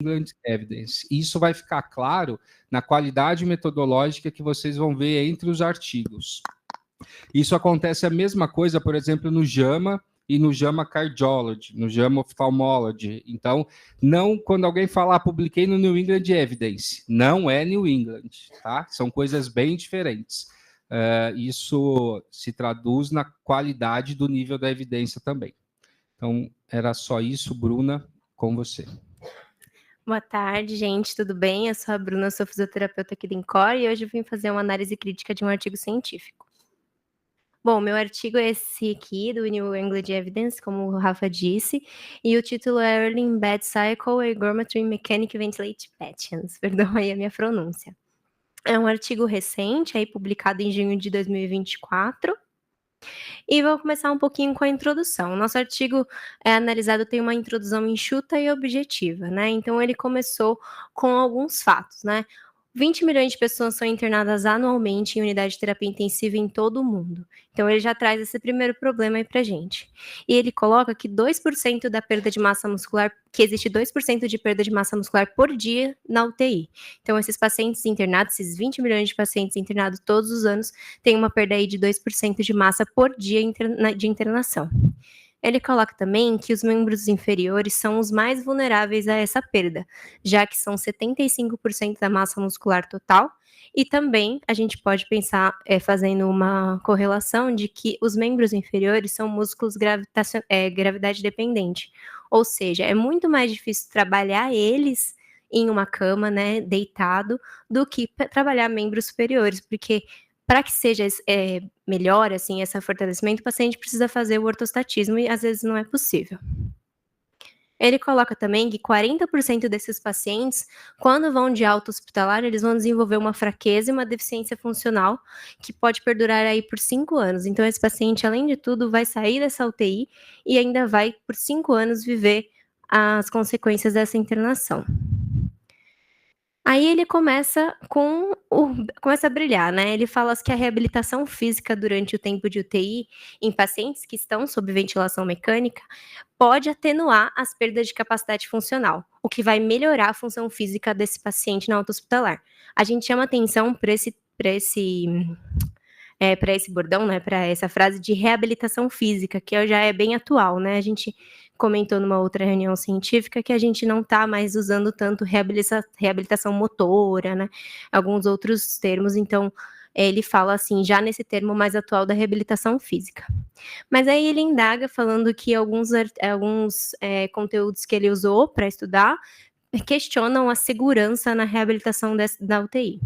England Evidence. Isso vai ficar claro na qualidade metodológica que vocês vão ver entre os artigos. Isso acontece a mesma coisa, por exemplo, no JAMA e no JAMA Cardiology, no JAMA Ophthalmology. Então, não quando alguém falar publiquei no New England Evidence, não é New England, tá? São coisas bem diferentes. Isso se traduz na qualidade do nível da evidência também. Então, era só isso, Bruna, com você. Boa tarde, gente, tudo bem? Eu sou a Bruna, sou fisioterapeuta aqui do INCOR e hoje eu vim fazer uma análise crítica de um artigo científico. Bom, meu artigo é esse aqui, do New England Evidence, como o Rafa disse, e o título é Early in Bed Cycle, Ergometry Mechanic Ventilate Patients, perdão aí a minha pronúncia. É um artigo recente, aí publicado em junho de 2024, e vou começar um pouquinho com a introdução. O nosso artigo analisado tem uma introdução enxuta e objetiva, né? Então, ele começou com alguns fatos, né? 20 milhões de pessoas são internadas anualmente em unidade de terapia intensiva em todo o mundo. Então, ele já traz esse primeiro problema aí pra gente. E ele coloca que 2% da perda de massa muscular, que existe 2% de perda de massa muscular por dia na UTI. Então, esses pacientes internados, esses 20 milhões de pacientes internados todos os anos, têm uma perda aí de 2% de massa por dia de internação. Ele coloca também que os membros inferiores são os mais vulneráveis a essa perda, já que são 75% da massa muscular total, e também a gente pode pensar, fazendo uma correlação, de que os membros inferiores são músculos gravidade dependente, ou seja, é muito mais difícil trabalhar eles em uma cama, né, deitado, do que trabalhar membros superiores, porque para que seja melhor, assim, esse fortalecimento, o paciente precisa fazer o ortostatismo e às vezes não é possível. Ele coloca também que 40% desses pacientes, quando vão de alta hospitalar, eles vão desenvolver uma fraqueza e uma deficiência funcional que pode perdurar aí por 5 anos. Então, esse paciente, além de tudo, vai sair dessa UTI e ainda vai, por 5 anos, viver as consequências dessa internação. Aí ele começa a brilhar, né? Ele fala que a reabilitação física durante o tempo de UTI em pacientes que estão sob ventilação mecânica pode atenuar as perdas de capacidade funcional, o que vai melhorar a função física desse paciente na alta hospitalar. A gente chama atenção para esse bordão, né, para essa frase de reabilitação física, que já é bem atual, né? A gente comentou numa outra reunião científica que a gente não está mais usando tanto reabilitação motora, né? Alguns outros termos, então ele fala assim, já nesse termo mais atual da reabilitação física. Mas aí ele indaga falando que alguns conteúdos que ele usou para estudar questionam a segurança na reabilitação da UTI.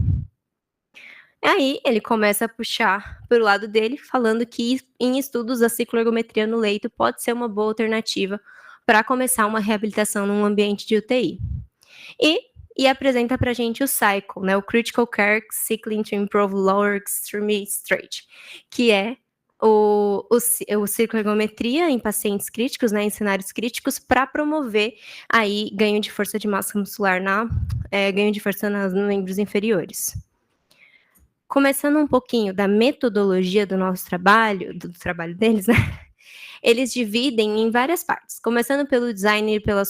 Aí ele começa a puxar para o lado dele, falando que em estudos a cicloergometria no leito pode ser uma boa alternativa para começar uma reabilitação num ambiente de UTI. E apresenta para a gente o CYCLE, né, o Critical Care Cycling to Improve Lower Extremity Stretch, que é o cicloergometria em pacientes críticos, né, em cenários críticos, para promover aí ganho de força de massa muscular, ganho de força nos membros inferiores. Começando um pouquinho da metodologia do nosso trabalho, do trabalho deles, né? Eles dividem em várias partes, começando pelo design e pela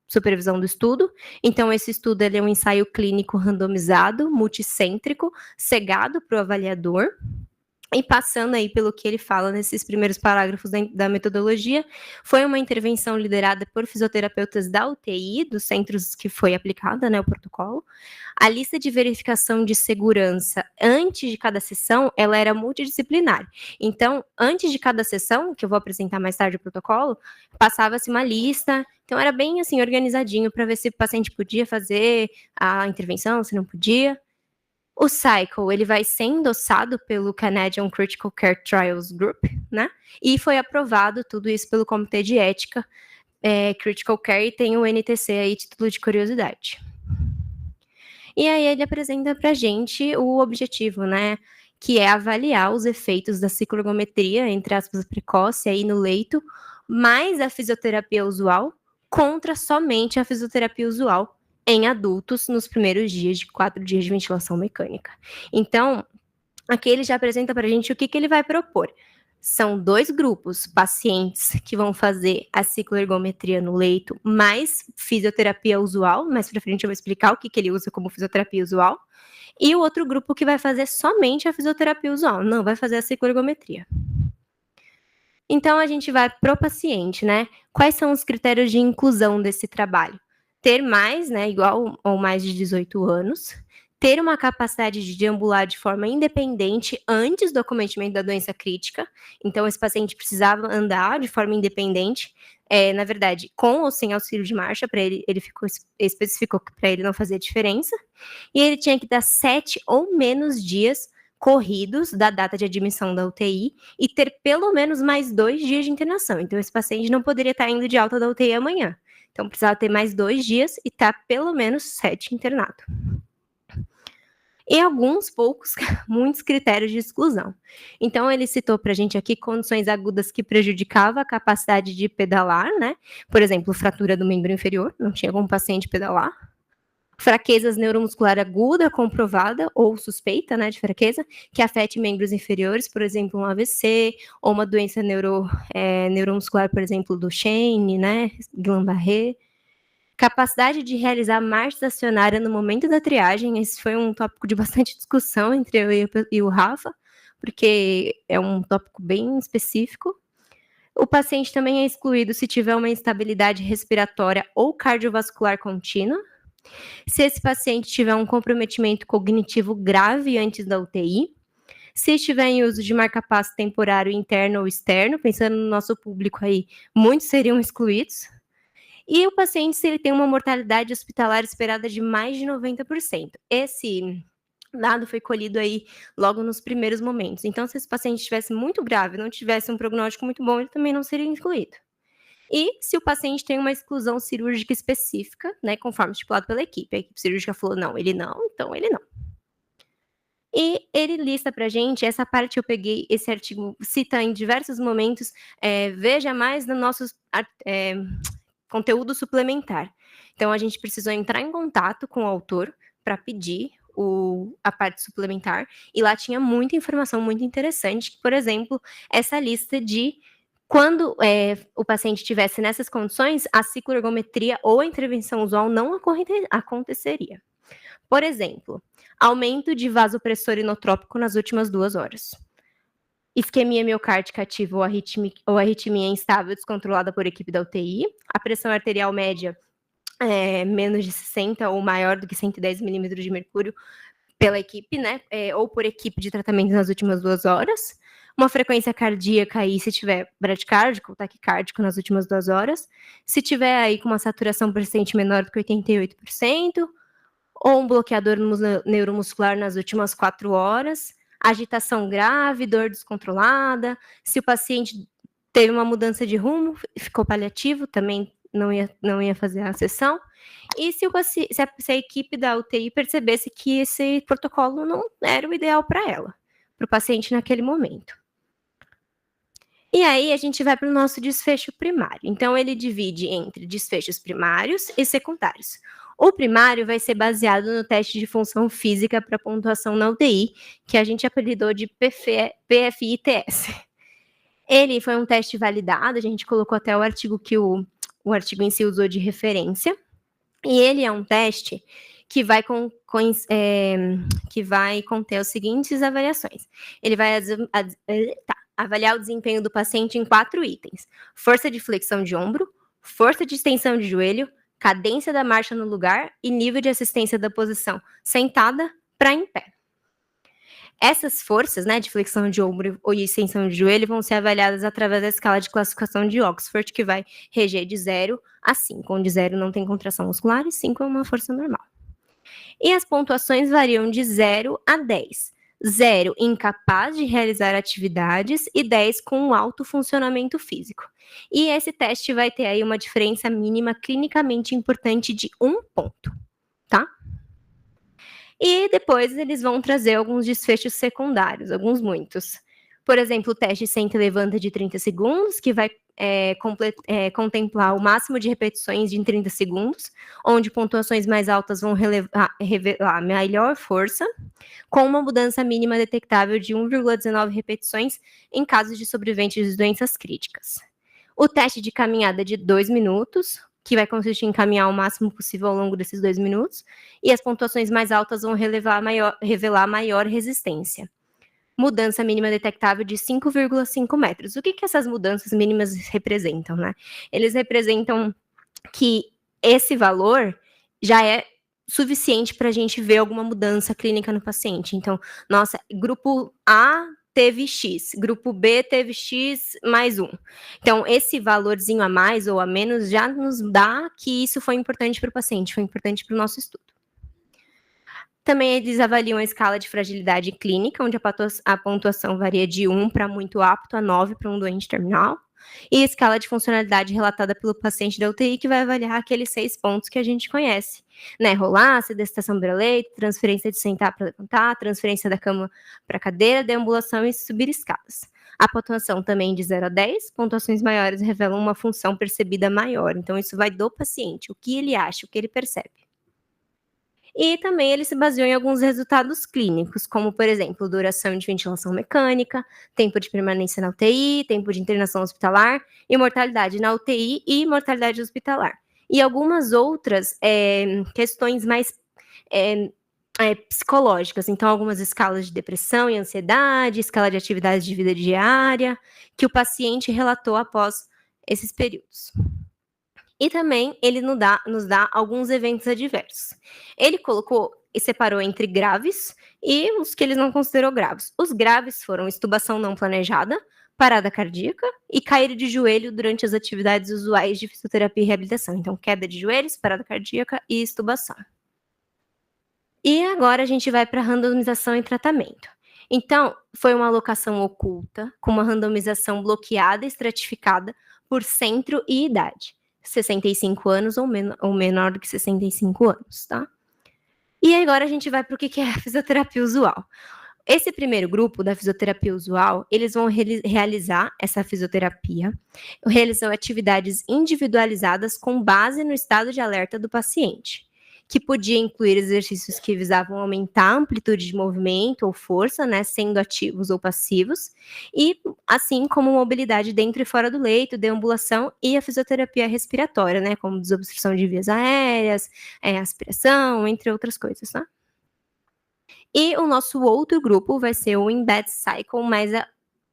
supervisão do estudo. Então, esse estudo ele é um ensaio clínico randomizado, multicêntrico, cegado para o avaliador. E passando aí pelo que ele fala nesses primeiros parágrafos da metodologia, foi uma intervenção liderada por fisioterapeutas da UTI, dos centros que foi aplicada, né, o protocolo. A lista de verificação de segurança antes de cada sessão, ela era multidisciplinar. Então, antes de cada sessão, que eu vou apresentar mais tarde o protocolo, passava-se uma lista. Então, era bem assim, organizadinho para ver se o paciente podia fazer a intervenção, se não podia. O CYCLE, ele vai ser endossado pelo Canadian Critical Care Trials Group, né? E foi aprovado tudo isso pelo Comitê de Ética Critical Care e tem o NTC aí, título de curiosidade. E aí ele apresenta pra gente o objetivo, né? Que é avaliar os efeitos da cicloergometria, entre aspas, precoce aí no leito, mais a fisioterapia usual, contra somente a fisioterapia usual em adultos nos primeiros 4 dias de ventilação mecânica. Então, aqui ele já apresenta para a gente o que ele vai propor. São 2 grupos, pacientes que vão fazer a cicloergometria no leito, mais fisioterapia usual, mais pra frente eu vou explicar o que ele usa como fisioterapia usual, e o outro grupo que vai fazer somente a fisioterapia usual, não vai fazer a cicloergometria. Então, a gente vai pro paciente, né? Quais são os critérios de inclusão desse trabalho? Ter mais, né, igual ou mais de 18 anos, ter uma capacidade de deambular de forma independente antes do acometimento da doença crítica. Então, esse paciente precisava andar de forma independente, na verdade, com ou sem auxílio de marcha, para ele especificou que para ele não fazia diferença. E ele tinha que dar 7 ou menos dias corridos da data de admissão da UTI e ter pelo menos mais 2 dias de internação. Então, esse paciente não poderia estar indo de alta da UTI amanhã. Então, precisava ter mais 2 dias e estar pelo menos 7 internado. E alguns poucos, muitos critérios de exclusão. Então, ele citou para a gente aqui condições agudas que prejudicavam a capacidade de pedalar, né? Por exemplo, fratura do membro inferior, não tinha como paciente pedalar. Fraquezas neuromuscular aguda comprovada ou suspeita, né, de fraqueza, que afete membros inferiores, por exemplo, um AVC, ou uma doença neuromuscular, por exemplo, do Duchenne, né, Guillain-Barré. Capacidade de realizar marcha estacionária no momento da triagem, esse foi um tópico de bastante discussão entre eu e o Rafa, porque é um tópico bem específico. O paciente também é excluído se tiver uma instabilidade respiratória ou cardiovascular contínua, se esse paciente tiver um comprometimento cognitivo grave antes da UTI, se estiver em uso de marca-passo temporário interno ou externo, pensando no nosso público aí, muitos seriam excluídos, e o paciente se ele tem uma mortalidade hospitalar esperada de mais de 90%. Esse dado foi colhido aí logo nos primeiros momentos. Então, se esse paciente estivesse muito grave, não tivesse um prognóstico muito bom, ele também não seria excluído. E se o paciente tem uma exclusão cirúrgica específica, né, conforme estipulado pela equipe. A equipe cirúrgica falou, não, então ele não. E ele lista pra gente, essa parte eu peguei, esse artigo cita em diversos momentos, veja mais no nosso conteúdo suplementar. Então, a gente precisou entrar em contato com o autor para pedir a parte suplementar, e lá tinha muita informação muito interessante, por exemplo, essa lista de quando o paciente estivesse nessas condições, a cicloergometria ou a intervenção usual não aconteceria. Por exemplo, aumento de vasopressor inotrópico nas últimas 2 horas. Isquemia miocárdica ativa ou arritmia instável descontrolada por equipe da UTI. A pressão arterial média menos de 60 ou maior do que 110 milímetros de mercúrio pela equipe, né? Ou por equipe de tratamento nas últimas 2 horas. Uma frequência cardíaca aí, se tiver bradicárdico ou taquicárdico nas últimas 2 horas. Se tiver aí com uma saturação persistente menor do que 88%, ou um bloqueador neuromuscular nas últimas 4 horas, agitação grave, dor descontrolada, se o paciente teve uma mudança de rumo, ficou paliativo, também não ia fazer a sessão, e se a equipe da UTI percebesse que esse protocolo não era o ideal para ela, para o paciente naquele momento. E aí a gente vai para o nosso desfecho primário. Então, ele divide entre desfechos primários e secundários. O primário vai ser baseado no teste de função física para pontuação na UTI, que a gente apelidou de PFI-TS. Ele foi um teste validado, a gente colocou até o artigo que o artigo em si usou de referência, e ele é um teste que vai conter as seguintes avaliações. Ele vai avaliar o desempenho do paciente em 4 itens: força de flexão de ombro, força de extensão de joelho, cadência da marcha no lugar e nível de assistência da posição sentada para em pé. Essas forças, né, de flexão de ombro ou extensão de joelho vão ser avaliadas através da escala de classificação de Oxford, que vai reger de 0 a 5, onde 0 não tem contração muscular e 5 é uma força normal. E as pontuações variam de 0 a 10. 0, incapaz de realizar atividades, e 10 com um alto funcionamento físico. E esse teste vai ter aí uma diferença mínima clinicamente importante de 1 ponto, tá? E depois eles vão trazer alguns desfechos secundários, muitos. Por exemplo, o teste senta e levanta de 30 segundos, que vai contemplar o máximo de repetições em 30 segundos, onde pontuações mais altas vão revelar melhor força, com uma mudança mínima detectável de 1,19 repetições em casos de sobreviventes de doenças críticas. O teste de caminhada de 2 minutos, que vai consistir em caminhar o máximo possível ao longo desses 2 minutos, e as pontuações mais altas vão revelar maior resistência. Mudança mínima detectável de 5,5 metros. O que essas mudanças mínimas representam, né? Eles representam que esse valor já é suficiente para a gente ver alguma mudança clínica no paciente. Então, nossa, grupo A teve X, grupo B teve X mais 1. Então, esse valorzinho a mais ou a menos já nos dá que isso foi importante para o paciente, foi importante para o nosso estudo. Também eles avaliam a escala de fragilidade clínica, onde a pontuação varia de 1 para muito apto a 9 para um doente terminal. E a escala de funcionalidade relatada pelo paciente da UTI, que vai avaliar aqueles 6 pontos que a gente conhece, né? Rolar, sedestação para leito, transferência de sentar para levantar, transferência da cama para cadeira, deambulação e subir escadas. A pontuação também de 0 a 10, pontuações maiores revelam uma função percebida maior. Então, isso vai do paciente, o que ele acha, o que ele percebe. E também ele se baseou em alguns resultados clínicos, como, por exemplo, duração de ventilação mecânica, tempo de permanência na UTI, tempo de internação hospitalar, e mortalidade na UTI e mortalidade hospitalar. E algumas outras questões mais psicológicas, então algumas escalas de depressão e ansiedade, escala de atividades de vida diária, que o paciente relatou após esses períodos. E também ele nos dá alguns eventos adversos. Ele colocou e separou entre graves e os que ele não considerou graves. Os graves foram extubação não planejada, parada cardíaca e cair de joelho durante as atividades usuais de fisioterapia e reabilitação. Então, queda de joelhos, parada cardíaca e extubação. E agora a gente vai para randomização e tratamento. Então, foi uma alocação oculta, com uma randomização bloqueada e estratificada por centro e idade. 65 anos ou menor do que 65 anos, tá? E agora a gente vai para o que é a fisioterapia usual. Esse primeiro grupo da fisioterapia usual, eles vão realizar essa fisioterapia, realizam atividades individualizadas com base no estado de alerta do paciente, que podia incluir exercícios que visavam aumentar a amplitude de movimento ou força, né, sendo ativos ou passivos, e assim como mobilidade dentro e fora do leito, deambulação e a fisioterapia respiratória, né, como desobstrução de vias aéreas, aspiração, entre outras coisas, né? E o nosso outro grupo vai ser o Embed Cycle, mais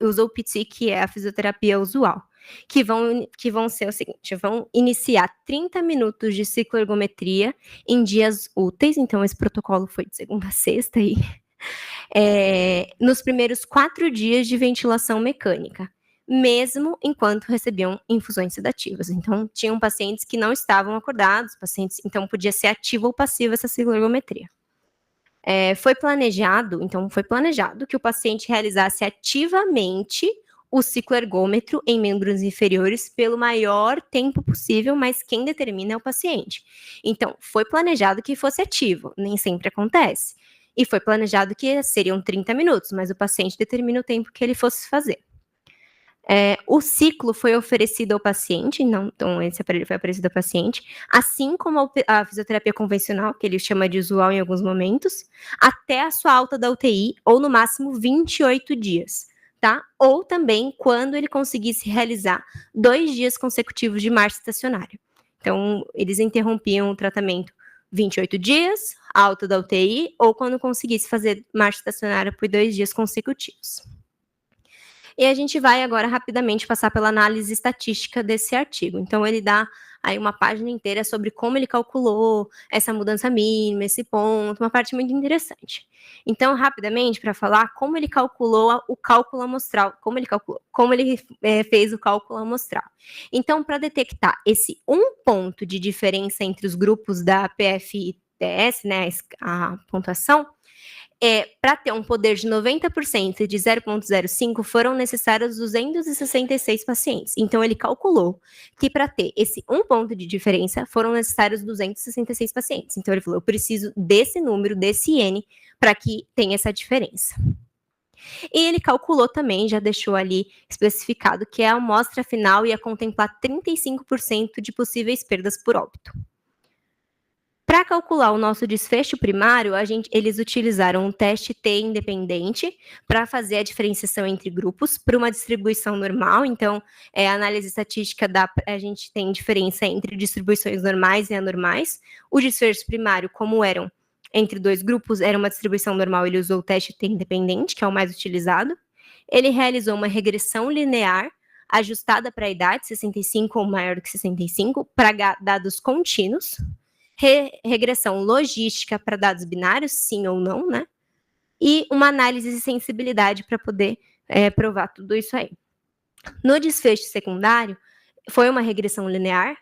usa o PT, que é a fisioterapia usual, que vão ser o seguinte, vão iniciar 30 minutos de cicloergometria em dias úteis, então esse protocolo foi de segunda a sexta, aí, nos primeiros 4 dias de ventilação mecânica, mesmo enquanto recebiam infusões sedativas. Então, tinham pacientes que não estavam acordados, então podia ser ativa ou passiva essa cicloergometria. Foi planejado que o paciente realizasse ativamente o cicloergômetro em membros inferiores pelo maior tempo possível, mas quem determina é o paciente. Então, foi planejado que fosse ativo, nem sempre acontece. E foi planejado que seriam 30 minutos, mas o paciente determina o tempo que ele fosse fazer. O ciclo foi oferecido ao paciente, então esse aparelho foi oferecido ao paciente, assim como a fisioterapia convencional, que ele chama de usual em alguns momentos, até a sua alta da UTI, ou no máximo 28 dias, tá? Ou também quando ele conseguisse realizar 2 dias consecutivos de marcha estacionária. Então, eles interrompiam o tratamento 28 dias, alta da UTI, ou quando conseguisse fazer marcha estacionária por 2 dias consecutivos. E a gente vai agora rapidamente passar pela análise estatística desse artigo. Então, ele dá aí uma página inteira sobre como ele calculou essa mudança mínima, esse ponto, uma parte muito interessante. Então, rapidamente, para falar como ele calculou o cálculo amostral, como ele fez o cálculo amostral. Então, para detectar esse 1 ponto de diferença entre os grupos da PFITS, né, a pontuação, para ter um poder de 90% de 0,05, foram necessários 266 pacientes. Então, ele calculou que para ter esse 1 ponto de diferença, foram necessários 266 pacientes. Então, ele falou, eu preciso desse número, desse N, para que tenha essa diferença. E ele calculou também, já deixou ali especificado, que a amostra final ia contemplar 35% de possíveis perdas por óbito. Para calcular o nosso desfecho primário, eles utilizaram um teste T independente para fazer a diferenciação entre grupos para uma distribuição normal. Então, a análise estatística a gente tem diferença entre distribuições normais e anormais. O desfecho primário, como eram entre dois grupos, era uma distribuição normal, ele usou o teste T independente, que é o mais utilizado. Ele realizou uma regressão linear ajustada para a idade, 65 ou maior do que 65, para dados contínuos. Regressão logística para dados binários, sim ou não, né? E uma análise de sensibilidade para poder provar tudo isso aí. No desfecho secundário, foi uma regressão linear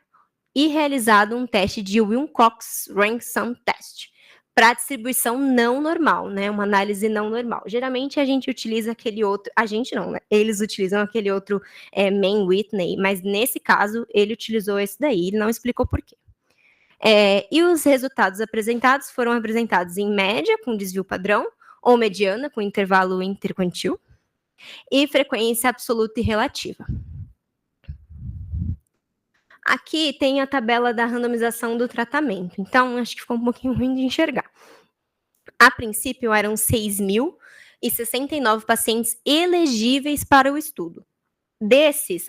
e realizado um teste de Wilcox Rank Sum Test para distribuição não normal, né? Uma análise não normal. Geralmente a gente utiliza aquele outro, a gente não, né? Eles utilizam aquele outro Mann-Whitney, mas nesse caso ele utilizou esse daí, ele não explicou por quê. E os resultados apresentados foram apresentados em média, com desvio padrão, ou mediana, com intervalo interquantil, e frequência absoluta e relativa. Aqui tem a tabela da randomização do tratamento, então acho que ficou um pouquinho ruim de enxergar. A princípio, eram 6.069 pacientes elegíveis para o estudo. Desses,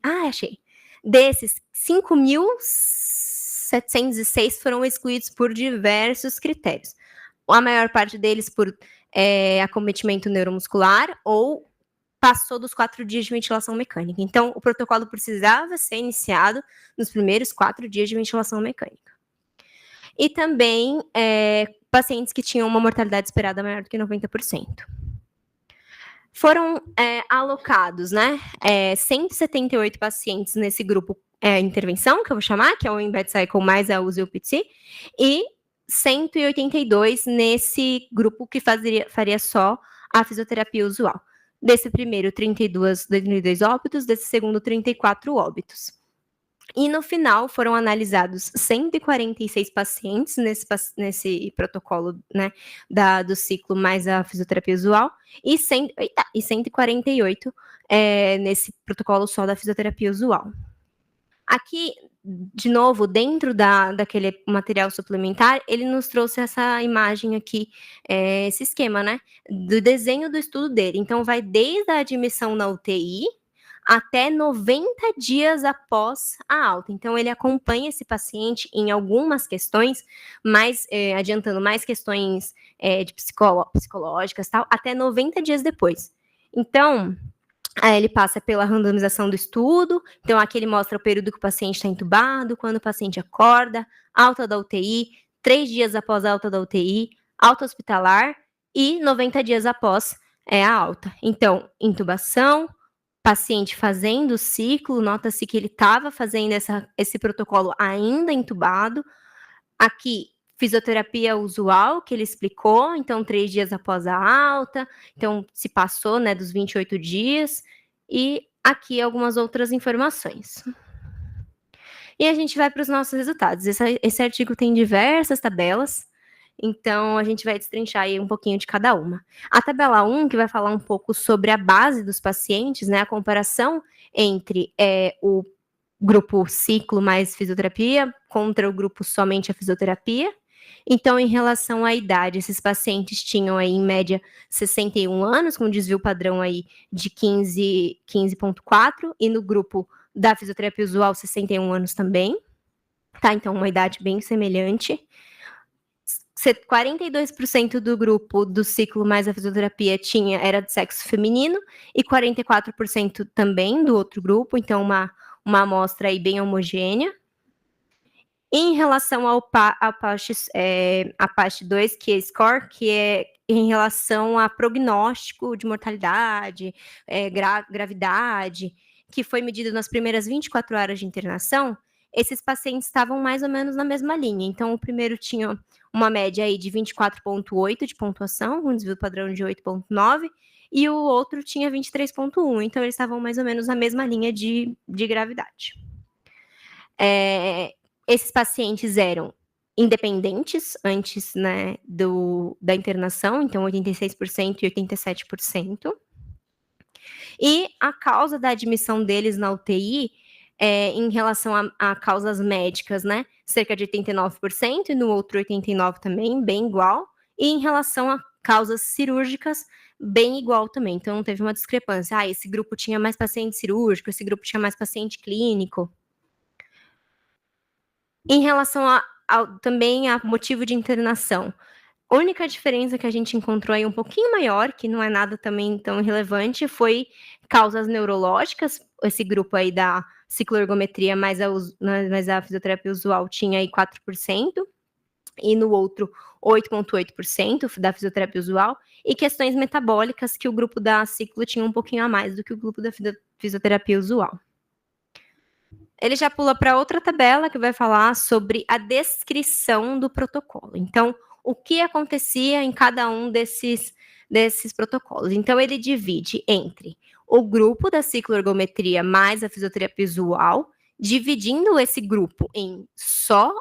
achei. Desses, 5.706 foram excluídos por diversos critérios. A maior parte deles por acometimento neuromuscular ou passou dos 4 dias de ventilação mecânica. Então, o protocolo precisava ser iniciado nos primeiros 4 dias de ventilação mecânica. E também pacientes que tinham uma mortalidade esperada maior do que 90%. Foram alocados, 178 pacientes nesse grupo intervenção, que eu vou chamar, que é o Embed Cycle mais a UZI-PT, e 182 nesse grupo que faria só a fisioterapia usual. Desse primeiro, 32 óbitos, desse segundo, 34 óbitos. E no final foram analisados 146 pacientes nesse protocolo, né, do ciclo mais a fisioterapia usual, e 148 nesse protocolo só da fisioterapia usual. Aqui, de novo, dentro daquele material suplementar, ele nos trouxe essa imagem aqui, esse esquema, né, do desenho do estudo dele. Então, vai desde a admissão na UTI até 90 dias após a alta. Então, ele acompanha esse paciente em algumas questões, adiantando mais questões de psicológicas, tal, até 90 dias depois. Então, ele passa pela randomização do estudo, então aqui ele mostra o período que o paciente está entubado, quando o paciente acorda, alta da UTI, 3 dias após a alta da UTI, alta hospitalar e 90 dias após a alta. Então, intubação, paciente fazendo o ciclo, nota-se que ele estava fazendo esse protocolo ainda entubado. Aqui, fisioterapia usual, que ele explicou, então 3 dias após a alta, então se passou, né, dos 28 dias, e aqui algumas outras informações. E a gente vai para os nossos resultados. Esse artigo tem diversas tabelas, então a gente vai destrinchar aí um pouquinho de cada uma. A tabela 1, que vai falar um pouco sobre a base dos pacientes, né, a comparação entre o grupo ciclo mais fisioterapia contra o grupo somente a fisioterapia. Então, em relação à idade, esses pacientes tinham aí, em média, 61 anos, com desvio padrão aí de 15,4, e no grupo da fisioterapia usual, 61 anos também, tá? Então, uma idade bem semelhante. 42% do grupo do ciclo mais a fisioterapia era de sexo feminino, e 44% também do outro grupo, então uma amostra aí bem homogênea. Em relação à parte 2, que é SCORE, que é em relação a prognóstico de mortalidade, gravidade, que foi medido nas primeiras 24 horas de internação, esses pacientes estavam mais ou menos na mesma linha. Então, o primeiro tinha uma média aí de 24,8 de pontuação, um desvio padrão de 8,9, e o outro tinha 23,1. Então, eles estavam mais ou menos na mesma linha de gravidade. Esses pacientes eram independentes antes, né, da internação, então 86% e 87%. E a causa da admissão deles na UTI, em relação a causas médicas, né, cerca de 89%, e no outro 89% também, bem igual. E em relação a causas cirúrgicas, bem igual também. Então, não teve uma discrepância. Esse grupo tinha mais paciente cirúrgico, esse grupo tinha mais paciente clínico. Em relação também a motivo de internação, a única diferença que a gente encontrou aí um pouquinho maior, que não é nada também tão relevante, foi causas neurológicas. Esse grupo aí da cicloergometria mais a fisioterapia usual tinha aí 4%, e no outro 8,8% da fisioterapia usual, e questões metabólicas, que o grupo da ciclo tinha um pouquinho a mais do que o grupo da fisioterapia usual. Ele já pula para outra tabela que vai falar sobre a descrição do protocolo. Então, o que acontecia em cada um desses protocolos. Então, ele divide entre o grupo da cicloergometria mais a fisioterapia usual, dividindo esse grupo em só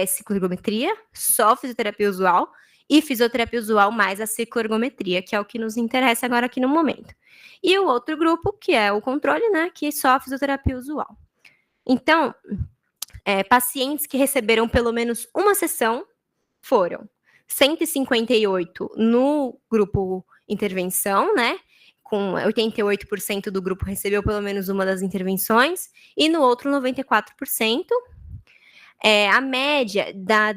cicloergometria, só fisioterapia usual, e fisioterapia usual mais a cicloergometria, que é o que nos interessa agora aqui no momento. E o outro grupo, que é o controle, né, que é só a fisioterapia usual. Então, pacientes que receberam pelo menos uma sessão foram 158 no grupo intervenção, né? Com 88% do grupo recebeu pelo menos uma das intervenções, e no outro 94%. A média da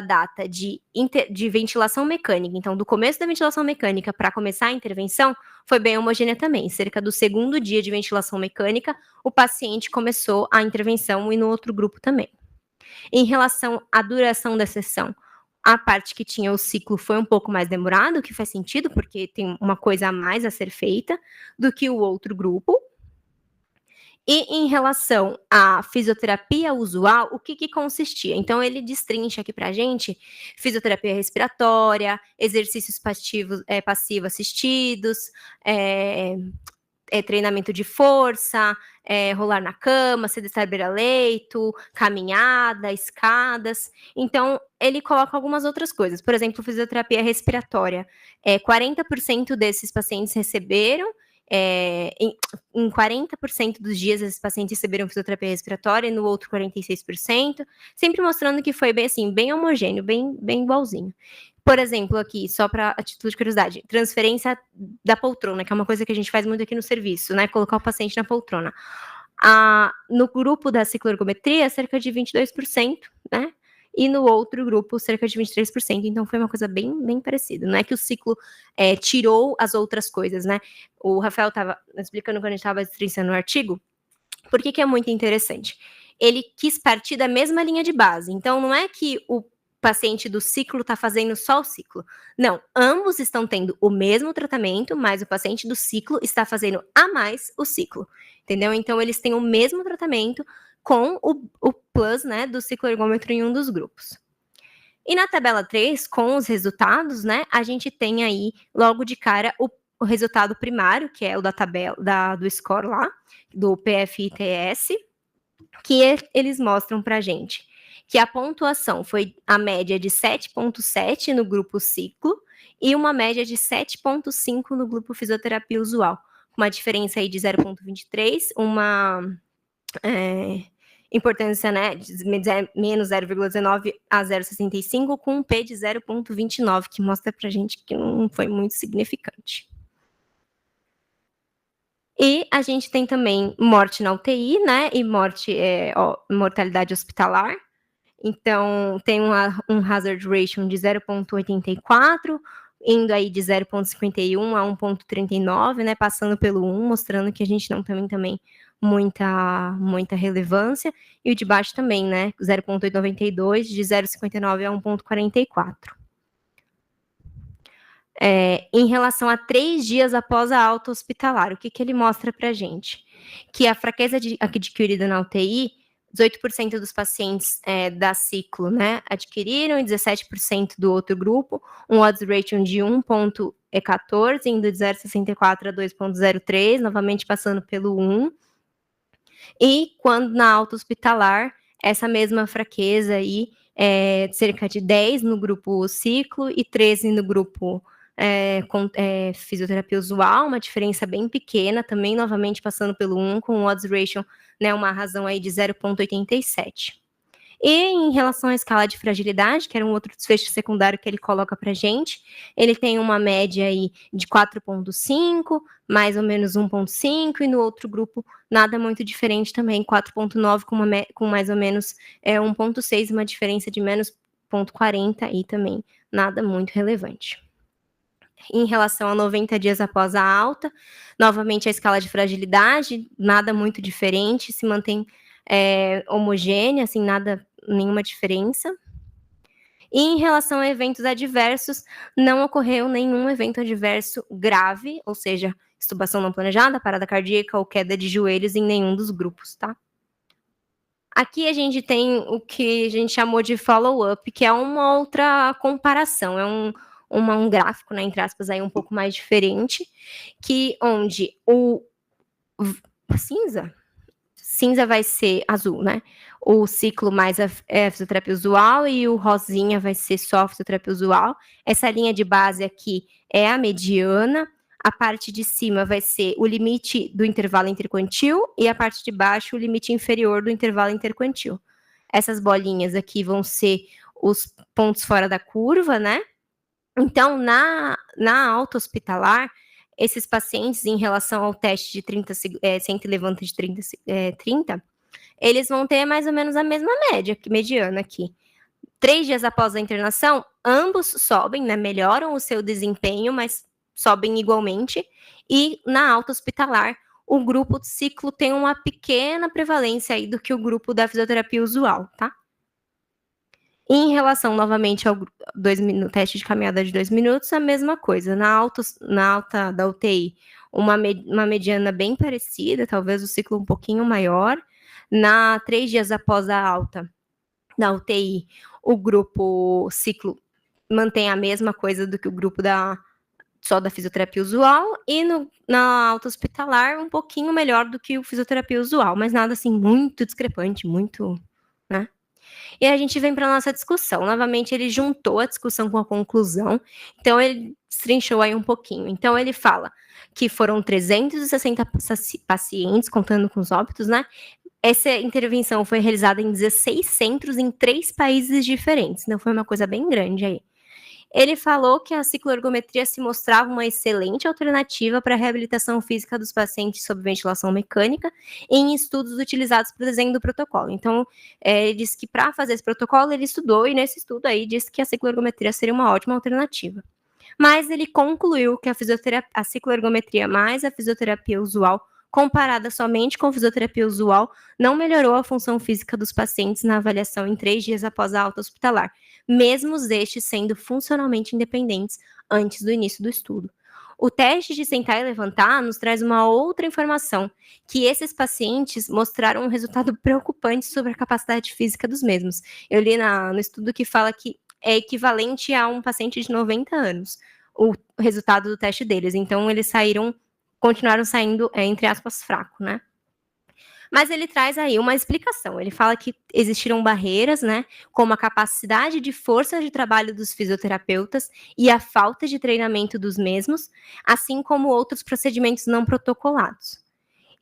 data de ventilação mecânica, então do começo da ventilação mecânica para começar a intervenção, foi bem homogênea também. Cerca do segundo dia de ventilação mecânica, o paciente começou a intervenção, e no outro grupo também. Em relação à duração da sessão, a parte que tinha o ciclo foi um pouco mais demorado, o que faz sentido, porque tem uma coisa a mais a ser feita do que o outro grupo. E em relação à fisioterapia usual, o que consistia? Então, ele destrincha aqui para a gente fisioterapia respiratória, exercícios passivo assistidos, treinamento de força, rolar na cama, sedestar beira-leito, caminhada, escadas. Então, ele coloca algumas outras coisas. Por exemplo, fisioterapia respiratória. 40% desses pacientes receberam, em 40% dos dias esses pacientes receberam fisioterapia respiratória, e no outro 46%, sempre mostrando que foi bem assim, bem homogêneo, bem igualzinho. Por exemplo, aqui, só para a título de curiosidade, transferência da poltrona, que é uma coisa que a gente faz muito aqui no serviço, né? Colocar o paciente na poltrona. No grupo da cicloergometria, cerca de 22%, né? E no outro grupo, cerca de 23%. Então, foi uma coisa bem parecida. Não é que o ciclo tirou as outras coisas, né? O Rafael estava explicando quando a gente estava destrinçando o artigo. Por que é muito interessante? Ele quis partir da mesma linha de base. Então, não é que o paciente do ciclo está fazendo só o ciclo. Não, ambos estão tendo o mesmo tratamento, mas o paciente do ciclo está fazendo a mais o ciclo. Entendeu? Então, eles têm o mesmo tratamento com o plus, né, do cicloergômetro em um dos grupos. E na tabela 3, com os resultados, né, a gente tem aí, logo de cara, o resultado primário, que é o da tabela do score lá, do PFITS, que eles mostram pra gente que a pontuação foi a média de 7,7 no grupo ciclo e uma média de 7,5 no grupo fisioterapia usual, com uma diferença aí de 0,23, uma importância, né, de menos 0,19 a 0,65, com um P de 0,29, que mostra pra gente que não foi muito significante. E a gente tem também morte na UTI, né, e mortalidade hospitalar. Então, tem um hazard ratio de 0,84, indo aí de 0,51 a 1,39, né, passando pelo 1, mostrando que a gente não tem também muita relevância, e o de baixo também, né, 0,892, de 0,59 a 1,44. Em relação a 3 dias após a alta hospitalar, o que ele mostra pra gente? Que a fraqueza adquirida na UTI, 18% dos pacientes da ciclo, né, adquiriram, e 17% do outro grupo, um odds ratio de 1,14, indo de 0,64 a 2,03, novamente passando pelo 1. E quando na alta hospitalar, essa mesma fraqueza aí, cerca de 10 no grupo ciclo e 13 no grupo com fisioterapia usual, uma diferença bem pequena, também novamente passando pelo 1, com o odds ratio, né, uma razão aí de 0,87. E em relação à escala de fragilidade, que era um outro desfecho secundário que ele coloca para gente, ele tem uma média aí de 4,5, mais ou menos 1,5, e no outro grupo nada muito diferente também, 4,9 com mais ou menos 1,6, uma diferença de menos 0,40 e também nada muito relevante. Em relação a 90 dias após a alta, novamente a escala de fragilidade, nada muito diferente, se mantém homogênea, assim, nenhuma diferença. E em relação a eventos adversos, não ocorreu nenhum evento adverso grave, ou seja, extubação não planejada, parada cardíaca ou queda de joelhos em nenhum dos grupos, tá? Aqui a gente tem o que a gente chamou de follow-up, que é uma outra comparação, é um gráfico, né, entre aspas, aí um pouco mais diferente, onde o cinza vai ser azul, né? O ciclo mais a fisioterapia usual e o rosinha vai ser só a fisioterapia usual. Essa linha de base aqui é a mediana, a parte de cima vai ser o limite do intervalo interquantil e a parte de baixo o limite inferior do intervalo interquantil. Essas bolinhas aqui vão ser os pontos fora da curva, né? Então, na alta hospitalar, esses pacientes, em relação ao teste de 100 levanta de 30, eles vão ter mais ou menos a mesma média, mediana aqui. 3 dias após a internação, ambos sobem, né, melhoram o seu desempenho, mas sobem igualmente. E na alta hospitalar, o grupo de ciclo tem uma pequena prevalência aí do que o grupo da fisioterapia usual, tá? Em relação, novamente, ao teste de caminhada de 2 minutos, a mesma coisa. Na alta da UTI, uma mediana bem parecida, talvez o ciclo um pouquinho maior. 3 dias após a alta da UTI, o grupo ciclo mantém a mesma coisa do que o grupo só da fisioterapia usual, e na alta hospitalar, um pouquinho melhor do que o fisioterapia usual, mas nada assim muito discrepante, muito, né? E a gente vem para a nossa discussão. Novamente, ele juntou a discussão com a conclusão, então ele destrinchou aí um pouquinho. Então, ele fala que foram 360 pacientes, contando com os óbitos, né? Essa intervenção foi realizada em 16 centros em 3 países diferentes, então foi uma coisa bem grande aí. Ele falou que a cicloergometria se mostrava uma excelente alternativa para a reabilitação física dos pacientes sob ventilação mecânica em estudos utilizados para o desenho do protocolo. Então, ele disse que para fazer esse protocolo, ele estudou e nesse estudo aí disse que a cicloergometria seria uma ótima alternativa. Mas ele concluiu que a cicloergometria mais a fisioterapia usual, comparada somente com fisioterapia usual, não melhorou a função física dos pacientes na avaliação em 3 dias após a alta hospitalar, mesmo estes sendo funcionalmente independentes antes do início do estudo. O teste de sentar e levantar nos traz uma outra informação, que esses pacientes mostraram um resultado preocupante sobre a capacidade física dos mesmos. Eu li no estudo que fala que é equivalente a um paciente de 90 anos, o resultado do teste deles. Então, eles continuaram saindo, entre aspas, fraco, né? Mas ele traz aí uma explicação. Ele fala que existiram barreiras, né, como a capacidade de força de trabalho dos fisioterapeutas e a falta de treinamento dos mesmos, assim como outros procedimentos não protocolados.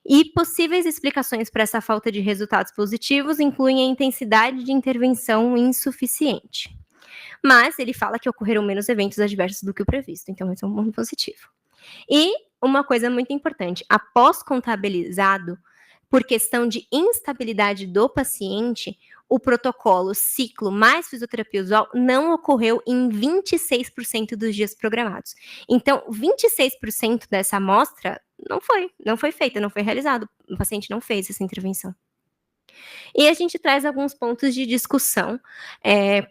E possíveis explicações para essa falta de resultados positivos incluem a intensidade de intervenção insuficiente. Mas ele fala que ocorreram menos eventos adversos do que o previsto, então esse é um ponto positivo. E uma coisa muito importante, após contabilizado, por questão de instabilidade do paciente, o protocolo ciclo mais fisioterapia usual não ocorreu em 26% dos dias programados. Então, 26% dessa amostra não foi feita, não foi realizado. O paciente não fez essa intervenção. E a gente traz alguns pontos de discussão,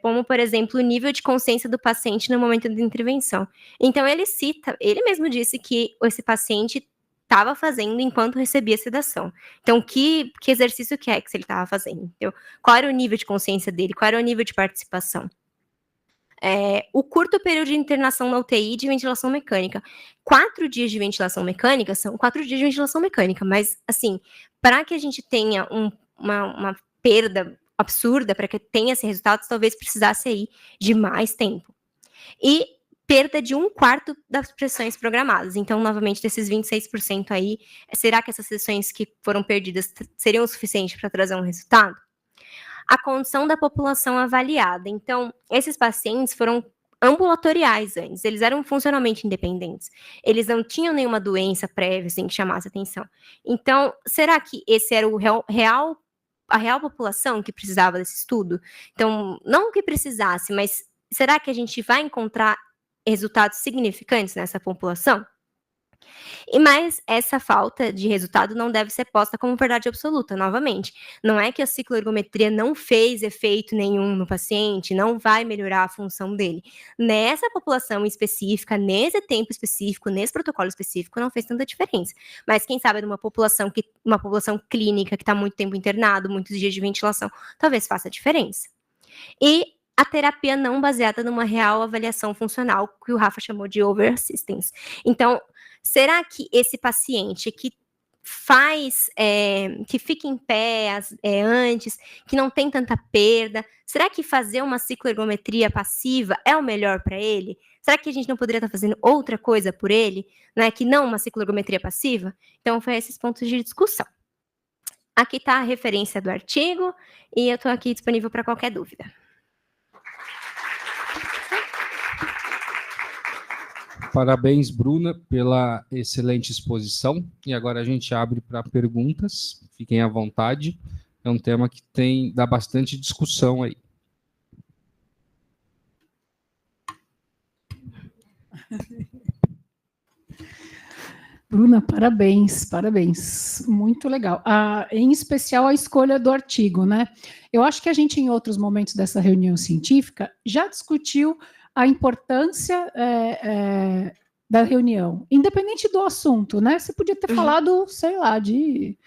como, por exemplo, o nível de consciência do paciente no momento da intervenção. Então, ele mesmo disse que esse paciente estava fazendo enquanto recebia sedação. Então, que exercício que ele estava fazendo? Então, qual era o nível de consciência dele? Qual era o nível de participação? O curto período de internação na UTI de ventilação mecânica. 4 dias de ventilação mecânica são 4 dias de ventilação mecânica, mas, assim, para que a gente tenha uma perda absurda para que tenha esse resultado, talvez precisasse aí de mais tempo. E perda de 1/4 das sessões programadas. Então, novamente, desses 26% aí, será que essas sessões que foram perdidas seriam o suficiente para trazer um resultado? A condição da população avaliada. Então, esses pacientes foram ambulatoriais antes, eles eram funcionalmente independentes, eles não tinham nenhuma doença prévia, assim, que chamasse atenção. Então, será que esse era a real população que precisava desse estudo? Então, não que precisasse, mas será que a gente vai encontrar resultados significantes nessa população? E mais, essa falta de resultado não deve ser posta como verdade absoluta, novamente. Não é que a cicloergometria não fez efeito nenhum no paciente, não vai melhorar a função dele. Nessa população específica, nesse tempo específico, nesse protocolo específico, não fez tanta diferença. Mas quem sabe numa população clínica que está muito tempo internado, muitos dias de ventilação, talvez faça diferença. E a terapia não baseada numa real avaliação funcional, que o Rafa chamou de over-assistance. Então, será que esse paciente que que fica em pé antes, que não tem tanta perda, será que fazer uma cicloergometria passiva é o melhor para ele? Será que a gente não poderia estar fazendo outra coisa por ele, né, que não uma cicloergometria passiva? Então, foi esses pontos de discussão. Aqui está a referência do artigo e eu estou aqui disponível para qualquer dúvida. Parabéns, Bruna, pela excelente exposição. E agora a gente abre para perguntas. Fiquem à vontade. É um tema que dá bastante discussão aí. Bruna, parabéns, parabéns. Muito legal. Em especial a escolha do artigo, né? Eu acho que a gente, em outros momentos dessa reunião científica, já discutiu a importância da reunião, independente do assunto, né? Você podia ter falado, sei lá, de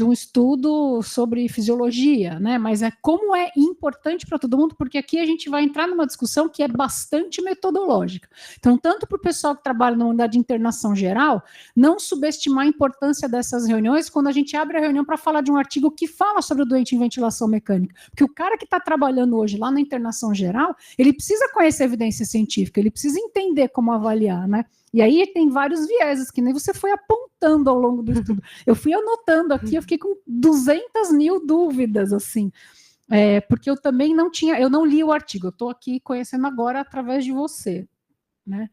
um estudo sobre fisiologia, né? Mas como é importante para todo mundo, porque aqui a gente vai entrar numa discussão que é bastante metodológica. Então, tanto para o pessoal que trabalha na unidade de internação geral, não subestimar a importância dessas reuniões quando a gente abre a reunião para falar de um artigo que fala sobre o doente em ventilação mecânica. Porque o cara que está trabalhando hoje lá na internação geral, ele precisa conhecer evidência científica, ele precisa entender como avaliar, né? E aí tem vários vieses, que nem você foi apontando ao longo do estudo. Eu fui anotando aqui, eu fiquei com 200 mil dúvidas, assim. Porque eu também eu não li o artigo, eu estou aqui conhecendo agora através de você, né?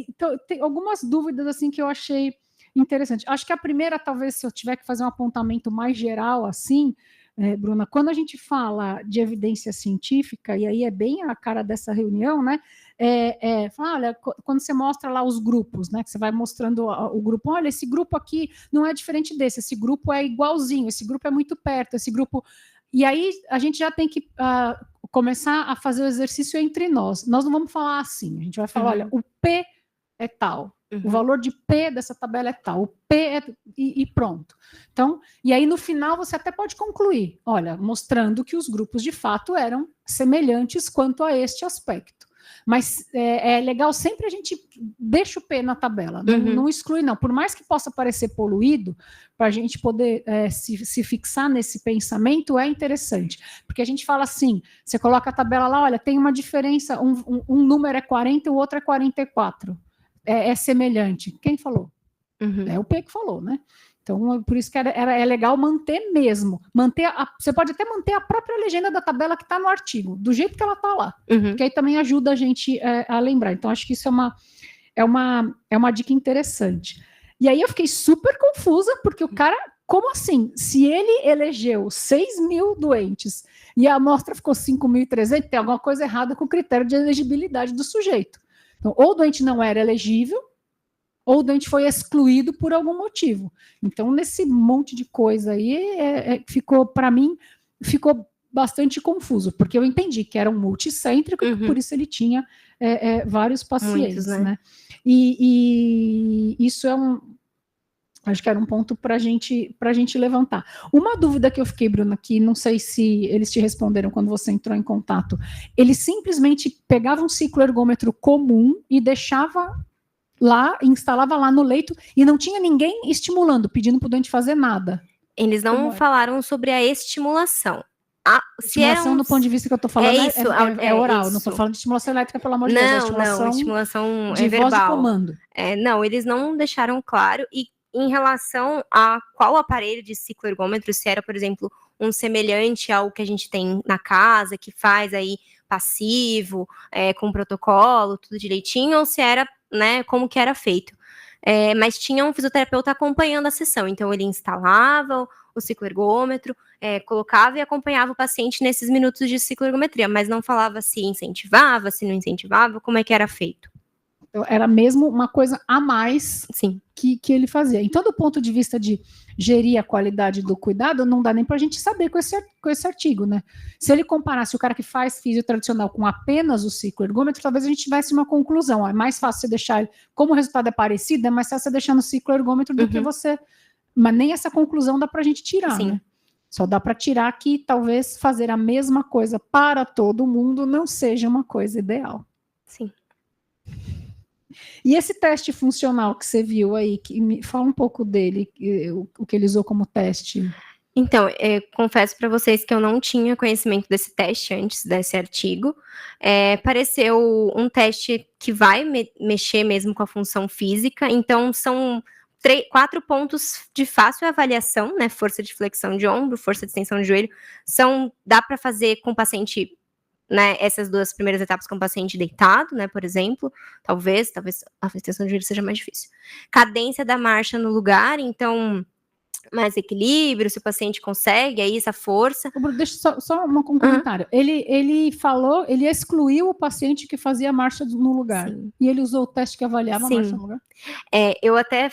Então, tem algumas dúvidas, assim, que eu achei interessante. Acho que a primeira, talvez, se eu tiver que fazer um apontamento mais geral, assim, Bruna, quando a gente fala de evidência científica, e aí é bem a cara dessa reunião, né? Olha, quando você mostra lá os grupos, né? Que você vai mostrando o grupo, olha, esse grupo aqui não é diferente desse, esse grupo é igualzinho, esse grupo é muito perto, esse grupo. E aí a gente já tem que começar a fazer o exercício entre nós. Nós não vamos falar assim, a gente vai falar, olha, o P é tal. O valor de P dessa tabela é tal, o P e pronto. Então, e aí no final você até pode concluir, olha, mostrando que os grupos de fato eram semelhantes quanto a este aspecto. Mas é legal sempre a gente deixa o P na tabela, não exclui não. Por mais que possa parecer poluído, para a gente poder se fixar nesse pensamento é interessante. Porque a gente fala assim, você coloca a tabela lá, olha, tem uma diferença, um número é 40 e o outro é 44. É semelhante. Quem falou? É o P que falou, né? Então, por isso que é legal manter mesmo. Você pode até manter a própria legenda da tabela que está no artigo, do jeito que ela está lá. Que aí também ajuda a gente a lembrar. Então, acho que isso é uma dica interessante. E aí eu fiquei super confusa, porque o cara, como assim? Se ele elegeu 6.000 doentes e a amostra ficou 5.300, tem alguma coisa errada com o critério de elegibilidade do sujeito. Então, ou o doente não era elegível, ou o doente foi excluído por algum motivo. Então, nesse monte de coisa aí, ficou, para mim, ficou bastante confuso, porque eu entendi que era um multicêntrico, e por isso ele tinha vários pacientes. Muitos, né? E isso acho que era um ponto para a gente levantar. Uma dúvida que eu fiquei, Bruna, que não sei se eles te responderam quando você entrou em contato, eles simplesmente pegavam um cicloergômetro comum e deixava lá, instalava lá no leito e não tinha ninguém estimulando, pedindo para o doente fazer nada. Eles não falaram sobre a estimulação. Estimulação do ponto de vista que eu tô falando é oral, isso. não tô falando de estimulação elétrica, pelo amor de Deus. Não, estimulação de verbal. Voz de comando. Não, eles não deixaram claro, e em relação a qual aparelho de cicloergômetro, se era, por exemplo, um semelhante ao que a gente tem na casa, que faz aí passivo, com protocolo, tudo direitinho, ou se era, né, como que era feito. Mas tinha um fisioterapeuta acompanhando a sessão, então ele instalava o cicloergômetro, colocava e acompanhava o paciente nesses minutos de cicloergometria, mas não falava se incentivava, se não incentivava, como é que era feito. Era mesmo uma coisa a mais Sim. que ele fazia. Então, do ponto de vista de gerir a qualidade do cuidado, não dá nem para a gente saber com esse artigo, né? Se ele comparasse o cara que faz fisio tradicional com apenas o cicloergômetro, talvez a gente tivesse uma conclusão. É mais fácil você deixar ele, como o resultado é parecido, é mais fácil você deixar no cicloergômetro do que você... Mas nem essa conclusão dá para a gente tirar, Sim. né? Só dá para tirar que talvez fazer a mesma coisa para todo mundo não seja uma coisa ideal. Sim. E esse teste funcional que você viu aí, fala um pouco dele, o que ele usou como teste. Então, confesso para vocês que eu não tinha conhecimento desse teste antes desse artigo. Pareceu um teste que vai mexer mesmo com a função física, então são 4 pontos de fácil avaliação, né? Força de flexão de ombro, força de extensão de joelho, dá para fazer com o paciente, né, essas 2 primeiras etapas com o paciente deitado, né, por exemplo, talvez a extensão de joelho seja mais difícil. Cadência da marcha no lugar, então, mais equilíbrio, se o paciente consegue, aí essa força. Deixa só um comentário. Ele falou, ele excluiu o paciente que fazia a marcha no lugar. Sim. E ele usou o teste que avaliava a marcha no lugar? Eu até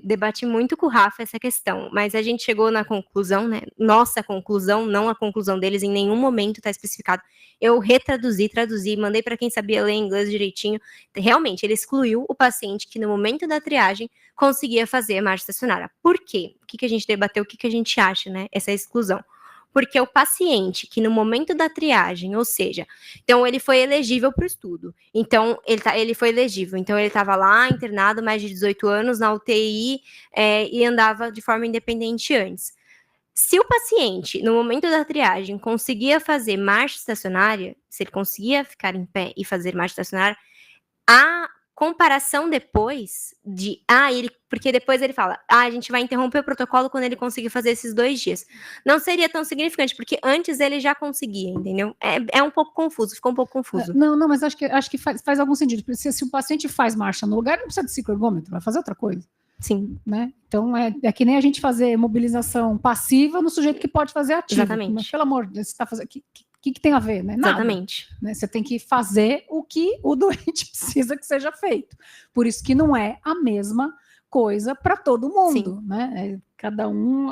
debati muito com o Rafa essa questão, mas a gente chegou na conclusão, né? Nossa conclusão, não a conclusão deles, em nenhum momento está especificado. Eu traduzi, mandei para quem sabia ler inglês direitinho. Realmente, ele excluiu o paciente que no momento da triagem conseguia fazer a marcha estacionária. Por quê? O que a gente debateu, o que a gente acha, né? Essa exclusão. Porque o paciente que no momento da triagem, ou seja, então ele foi elegível para o estudo, então ele foi elegível, então ele estava lá internado, mais de 18 anos, na UTI, e andava de forma independente antes. Se o paciente, no momento da triagem, conseguia fazer marcha estacionária, se ele conseguia ficar em pé e fazer marcha estacionária, a comparação depois porque depois ele fala, a gente vai interromper o protocolo quando ele conseguir fazer esses 2 dias. Não seria tão significante, porque antes ele já conseguia, entendeu? É um pouco confuso, ficou um pouco confuso. Não, mas acho que faz algum sentido. Se o paciente faz marcha no lugar, não precisa de cicloergômetro, vai fazer outra coisa. Sim. Né? Então, é que nem a gente fazer mobilização passiva no sujeito que pode fazer ativa. Exatamente. Mas, pelo amor de Deus, você está fazendo... O que tem a ver, né? Nada, exatamente. Né? Você tem que fazer o que o doente precisa que seja feito. Por isso que não é a mesma coisa para todo mundo, Sim. né? Cada um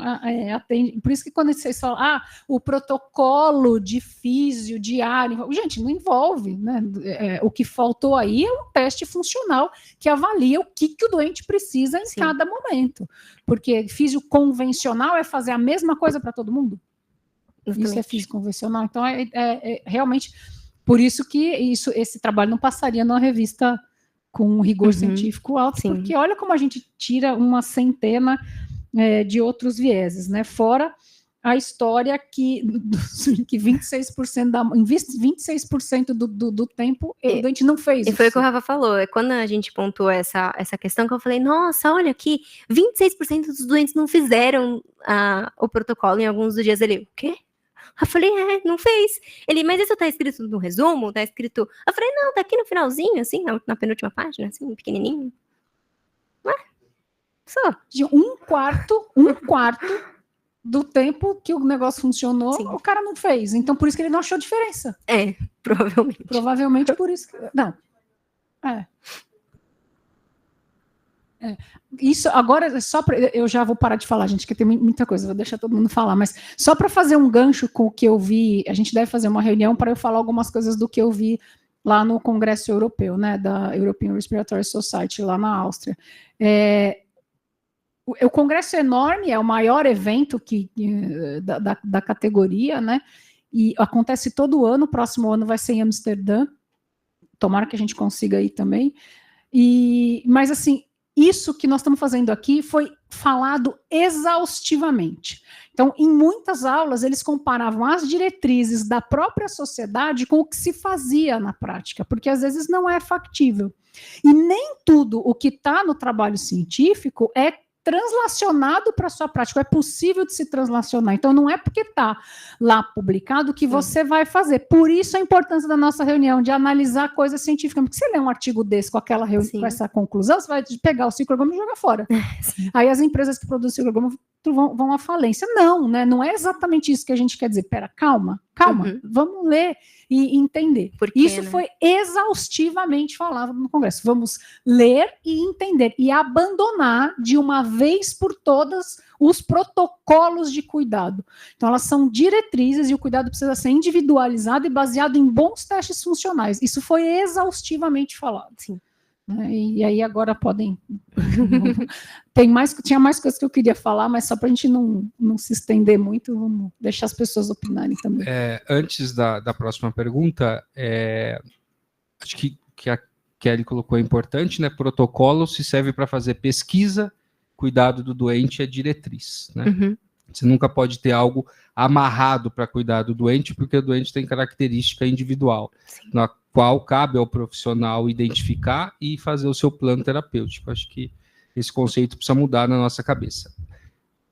atende. Por isso que quando vocês falam, o protocolo de físio diário, gente, não envolve, né? O que faltou aí é um teste funcional que avalia o que o doente precisa em cada momento. Porque físio convencional é fazer a mesma coisa para todo mundo. Isso é físico convencional, então realmente por isso que esse trabalho não passaria numa revista com um rigor científico alto, porque olha como a gente tira uma centena de outros vieses, né? Fora a história que 26% do tempo o doente não fez. E foi o que o Rafa falou, quando a gente pontuou essa questão que eu falei, nossa, olha aqui, 26% dos doentes não fizeram o protocolo em alguns dos dias ali. O quê? Eu falei, não fez. Ele, mas isso tá escrito no resumo? Tá escrito... Eu falei, não, tá aqui no finalzinho, assim, na penúltima página, assim, pequenininho. Ué, só. De um quarto do tempo que o negócio funcionou, o cara não fez. Então, por isso que ele não achou diferença. Provavelmente. Provavelmente por isso. Não. Isso agora, eu já vou parar de falar, gente, que tem muita coisa, vou deixar todo mundo falar, mas só para fazer um gancho com o que eu vi, a gente deve fazer uma reunião para eu falar algumas coisas do que eu vi lá no Congresso Europeu, né, da European Respiratory Society, lá na Áustria. O congresso é enorme, é o maior evento da categoria, né, e acontece todo ano, o próximo ano vai ser em Amsterdã, tomara que a gente consiga ir também, mas assim, isso que nós estamos fazendo aqui foi falado exaustivamente. Então, em muitas aulas, eles comparavam as diretrizes da própria sociedade com o que se fazia na prática, porque às vezes não é factível. E nem tudo o que está no trabalho científico é translacionado para a sua prática, é possível de se translacionar. Então, não é porque está lá publicado que você vai fazer. Por isso a importância da nossa reunião, de analisar coisas científicas. Porque você lê um artigo desse com com essa conclusão, você vai pegar o ciclo ergômetro e jogar fora. Sim. Aí as empresas que produzem ciclo ergômetro vão à falência. Não, né? Não é exatamente isso que a gente quer dizer. Pera, calma, vamos ler e entender. Isso foi exaustivamente falado no Congresso. Vamos ler e entender e abandonar de uma vez por todas os protocolos de cuidado. Então, elas são diretrizes e o cuidado precisa ser individualizado e baseado em bons testes funcionais. Isso foi exaustivamente falado. Sim. E aí agora podem... Tinha mais coisas que eu queria falar, mas só para a gente não se estender muito, vamos deixar as pessoas opinarem também. Antes da próxima pergunta, acho que a Kelly colocou importante, né? Protocolo se serve para fazer pesquisa, cuidado do doente é diretriz, né? Uhum. Você nunca pode ter algo amarrado para cuidar do doente, porque o doente tem característica individual, sim, na qual cabe ao profissional identificar e fazer o seu plano terapêutico. Acho que esse conceito precisa mudar na nossa cabeça.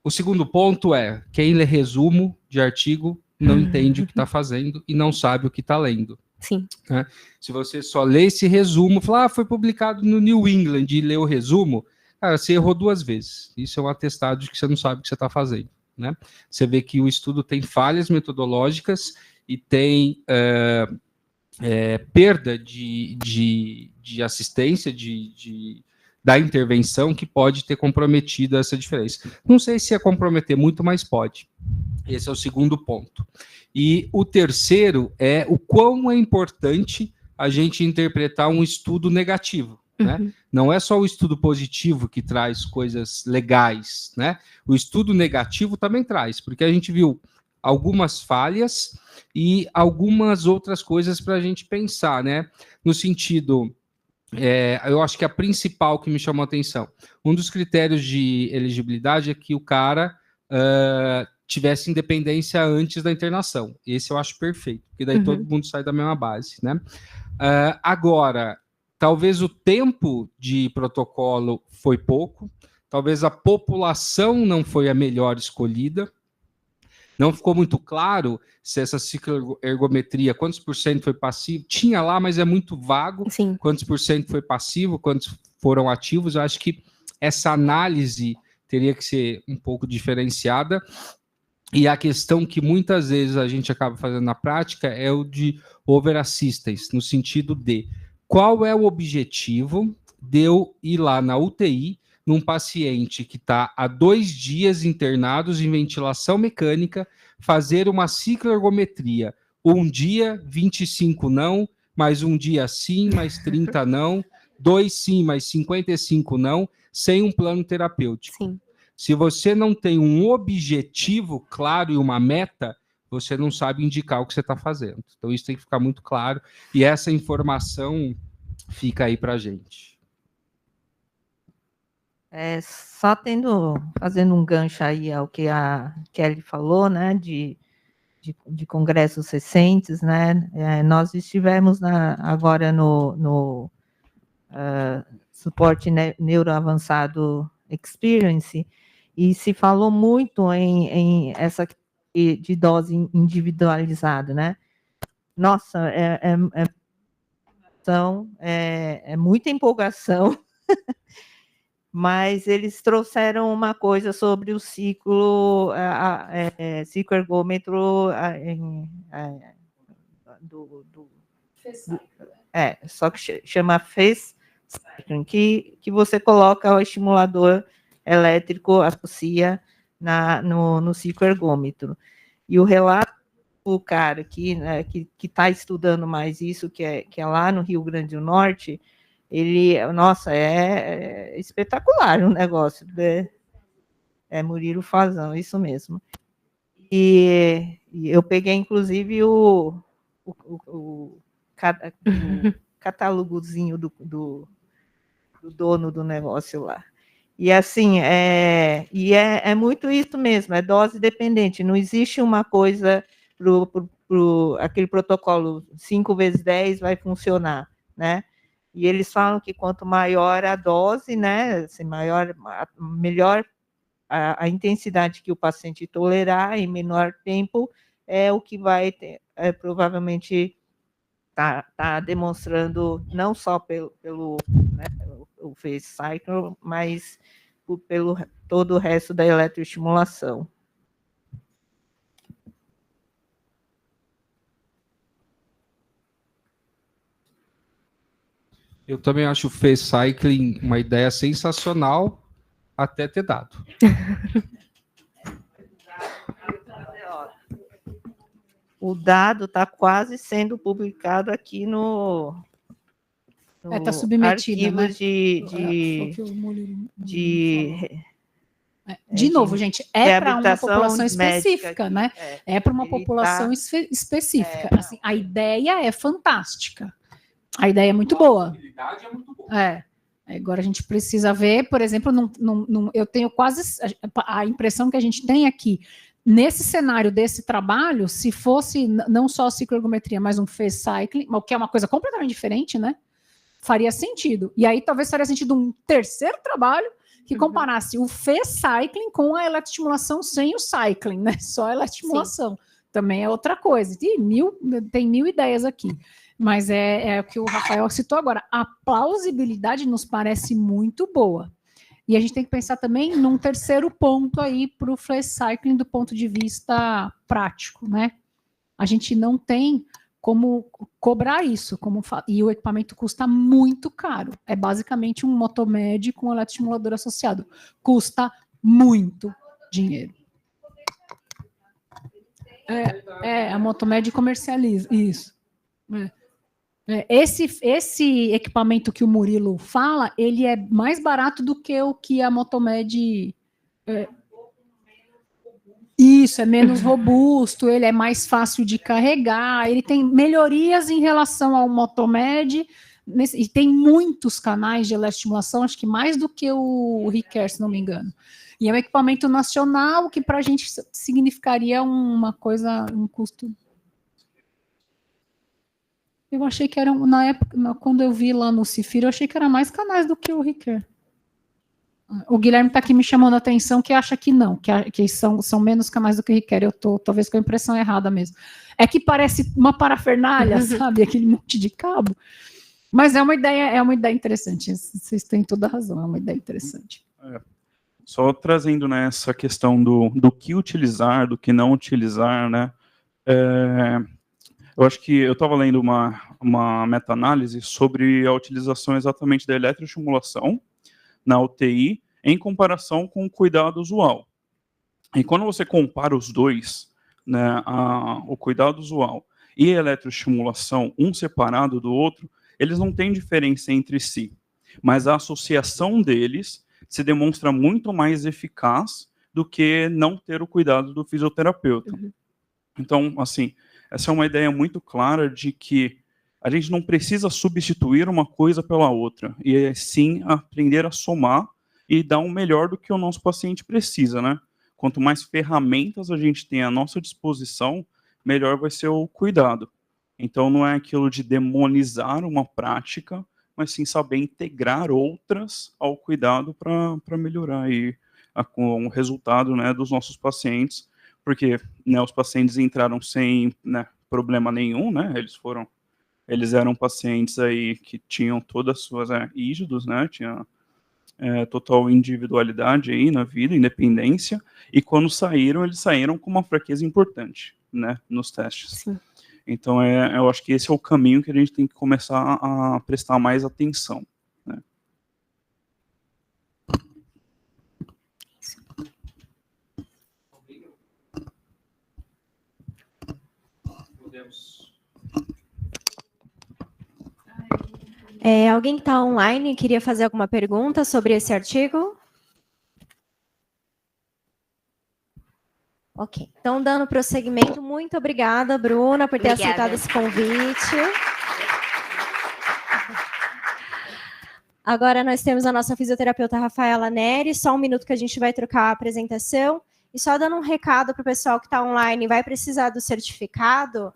O segundo ponto é, quem lê resumo de artigo não entende o que está fazendo e não sabe o que está lendo. Sim. Né? Se você só lê esse resumo, fala, foi publicado no New England e lê o resumo, cara, você errou 2 vezes. Isso é um atestado de que você não sabe o que você está fazendo. Né? Você vê que o estudo tem falhas metodológicas e tem perda de assistência, da intervenção que pode ter comprometido essa diferença. Não sei se é comprometer muito, mas pode. Esse é o segundo ponto. E o terceiro é o quão é importante a gente interpretar um estudo negativo. Né? Não é só o estudo positivo que traz coisas legais, né? O estudo negativo também traz, porque a gente viu algumas falhas e algumas outras coisas para a gente pensar, né? No sentido, eu acho que a principal que me chamou a atenção, um dos critérios de elegibilidade é que o cara tivesse independência antes da internação. Esse eu acho perfeito, porque daí todo mundo sai da mesma base, né? Agora, talvez o tempo de protocolo foi pouco, talvez a população não foi a melhor escolhida, não ficou muito claro se essa cicloergometria, quantos por cento foi passivo, tinha lá, mas é muito vago, sim, quantos por cento foi passivo, quantos foram ativos. Eu acho que essa análise teria que ser um pouco diferenciada, e a questão que muitas vezes a gente acaba fazendo na prática é o de overassistance, no sentido de qual é o objetivo de eu ir lá na UTI, num paciente que está há 2 dias internados em ventilação mecânica, fazer uma cicloergometria. Um dia, 25 não, mais um dia sim, mais 30 não, 2 sim, mais 55 não, sem um plano terapêutico. Sim. Se você não tem um objetivo claro e uma meta, você não sabe indicar o que você está fazendo. Então, isso tem que ficar muito claro, e essa informação fica aí para a gente. Só fazendo um gancho aí ao que a Kelly falou, né, de congressos recentes, né, nós estivemos agora no suporte neuroavançado Experience, e se falou muito em essa de dose individualizada, né? Nossa, é muita empolgação, mas eles trouxeram uma coisa sobre o ciclo ergômetro só que chama FES, que você coloca o estimulador elétrico, associa no cicloergômetro. E o relato do cara que está estudando mais isso, que é lá no Rio Grande do Norte, nossa, é espetacular o negócio. Murilo Fazão, isso mesmo. E eu peguei, inclusive, o catálogozinho do dono do negócio lá. E assim, é muito isso mesmo, é dose dependente, não existe uma coisa aquele protocolo 5x10 vai funcionar, né? E eles falam que quanto maior a dose, né, assim, melhor a intensidade que o paciente tolerar em menor tempo é o que vai provavelmente tá demonstrando não só pelo né, o phase cycle, mas pelo todo o resto da eletroestimulação. Eu também acho o phase cycling uma ideia sensacional até ter dado. O dado está quase sendo publicado aqui no Está submetido, arquivos né? De novo, gente, é para uma população específica, né? É para uma população específica. É, assim, a ideia é fantástica. A ideia é muito boa. É muito boa. Agora a gente precisa ver, por exemplo, eu tenho quase a impressão que a gente tem aqui, nesse cenário desse trabalho, se fosse não só a cicloergometria, mas um phase cycling, que é uma coisa completamente diferente, né? Faria sentido. E aí talvez faria sentido um terceiro trabalho que comparasse o phase cycling com a eletroestimulação sem o cycling, né? Só a eletroestimulação. Também é outra coisa. Tem mil ideias aqui. Mas é o que o Rafael citou agora. A plausibilidade nos parece muito boa. E a gente tem que pensar também num terceiro ponto aí para o phase cycling do ponto de vista prático, né? A gente não tem como cobrar isso, e o equipamento custa muito caro. É basicamente um motomed com eletroestimulador associado. Custa muito dinheiro. A motomed comercializa, isso. Esse equipamento que o Murilo fala, ele é mais barato do que o que a motomed... Isso, é menos robusto, ele é mais fácil de carregar, ele tem melhorias em relação ao motomed, e tem muitos canais de eletroestimulação, acho que mais do que o Recare, se não me engano. E é um equipamento nacional que para a gente significaria uma coisa, um custo... Eu achei que era, na época, quando eu vi lá no Cifir, eu achei que era mais canais do que o Recare. O Guilherme está aqui me chamando a atenção que acha que não, que são menos canais do que o Recare. Eu estou talvez com a impressão errada mesmo. É que parece uma parafernália, sabe? Aquele monte de cabo. Mas é uma ideia interessante. Vocês têm toda a razão, é uma ideia interessante. Só trazendo, né, essa questão do que utilizar, do que não utilizar, né? Eu acho que eu estava lendo uma meta-análise sobre a utilização exatamente da eletroestimulação na UTI em comparação com o cuidado usual. E quando você compara os dois, né, o cuidado usual e a eletroestimulação, um separado do outro, eles não têm diferença entre si, mas a associação deles se demonstra muito mais eficaz do que não ter o cuidado do fisioterapeuta. Então, assim, essa é uma ideia muito clara de que a gente não precisa substituir uma coisa pela outra, e sim aprender a somar e dar um melhor do que o nosso paciente precisa, né? Quanto mais ferramentas a gente tem à nossa disposição, melhor vai ser o cuidado. Então não é aquilo de demonizar uma prática, mas sim saber integrar outras ao cuidado para melhorar aí o resultado, né, dos nossos pacientes, porque, né, os pacientes entraram sem, né, problema nenhum, né? Eles eram pacientes aí que tinham todas as suas ígidos, né? Tinha total individualidade aí na vida, independência, e quando saíram, eles saíram com uma fraqueza importante, né? Nos testes. Sim. Então, eu acho que esse é o caminho que a gente tem que começar a prestar mais atenção, né? Alguém que está online queria fazer alguma pergunta sobre esse artigo? Ok. Então, dando prosseguimento, muito obrigada, Bruna, por ter aceitado esse convite. Agora nós temos a nossa fisioterapeuta Rafaela Neri, só um minuto que a gente vai trocar a apresentação. E só dando um recado para o pessoal que está online, vai precisar do certificado,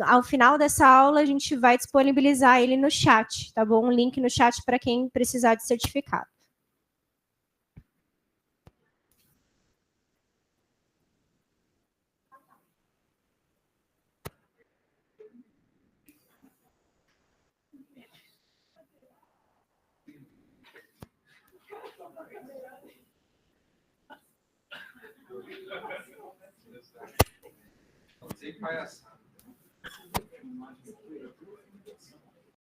ao final dessa aula a gente vai disponibilizar ele no chat, tá bom? Um link no chat para quem precisar de certificado. Sem palhaçada.